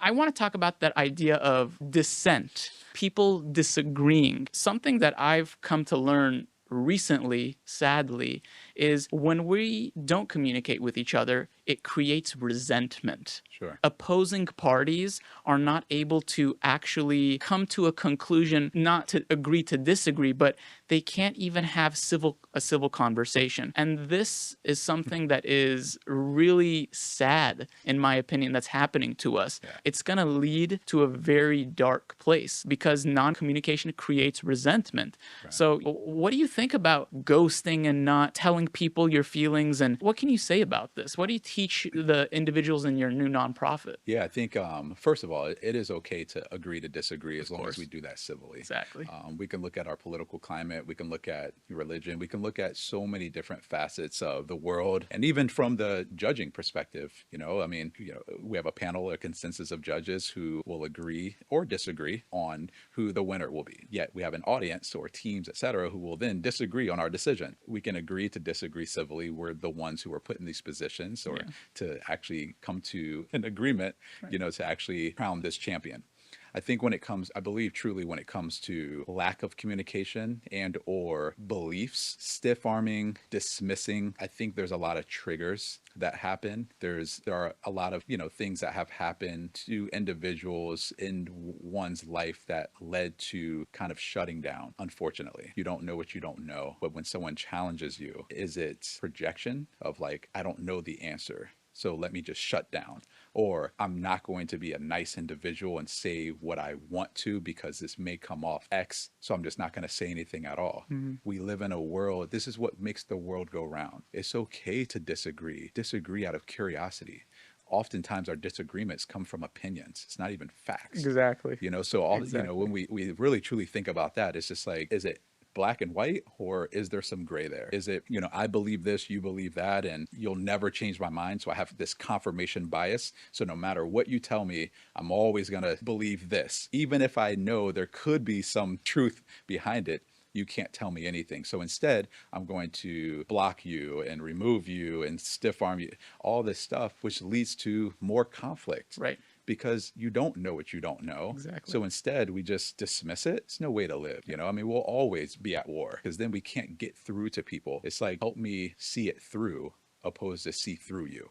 I want to talk about that idea of dissent, people disagreeing. Something that I've come to learn recently, sadly, is when we don't communicate with each other, it creates resentment. Sure. Opposing parties are not able to actually come to a conclusion, not to agree to disagree, but they can't even have a civil conversation. And this is something that is really sad, in my opinion, that's happening to us. Yeah. It's going to lead to a very dark place because non-communication creates resentment. Right. So what do you think about ghosting and not telling people your feelings, and what can you say about this? What do you teach the individuals in your new nonprofit? Yeah, I think first of all, it is okay to agree to disagree as Of long as we course. do that civilly. Exactly. We can look at our political climate, we can look at religion, we can look at so many different facets of the world, and even from the judging perspective. I mean, we have a panel, a consensus of judges who will agree or disagree on who the winner will be. Yet we have an audience or teams, etc., who will then disagree on our decision. We can agree to disagree civilly. We're the ones who are put in these positions, or Yeah. to actually come to an agreement, Right. to actually crown this champion. I think I believe truly when it comes to lack of communication and or beliefs, stiff arming, dismissing, I think there's a lot of triggers that happen. There are a lot of, things that have happened to individuals in one's life that led to kind of shutting down. Unfortunately, you don't know what you don't know. But when someone challenges you, is it projection of like, I don't know the answer, so let me just shut down? Or I'm not going to be a nice individual and say what I want to because this may come off X, so I'm just not going to say anything at all. Mhm. We live in a world, this is what makes the world go round. It's okay to disagree out of curiosity. Oftentimes our disagreements come from opinions. It's not even facts. Exactly. So when Exactly. we really truly think about that, it's just like, is it black and white, or is there some gray there? Is it, I believe this, you believe that, and you'll never change my mind, so I have this confirmation bias, so no matter what you tell me, I'm always going to believe this, even if I know there could be some truth behind it. You can't tell me anything, so instead I'm going to block you and remove you and stiff arm you, all this stuff, which leads to more conflict Right. because you don't know what you don't know. Exactly. So instead, we just dismiss it. It's no way to live. I mean, we'll always be at war because then we can't get through to people. It's like, help me see it through opposed to see through you.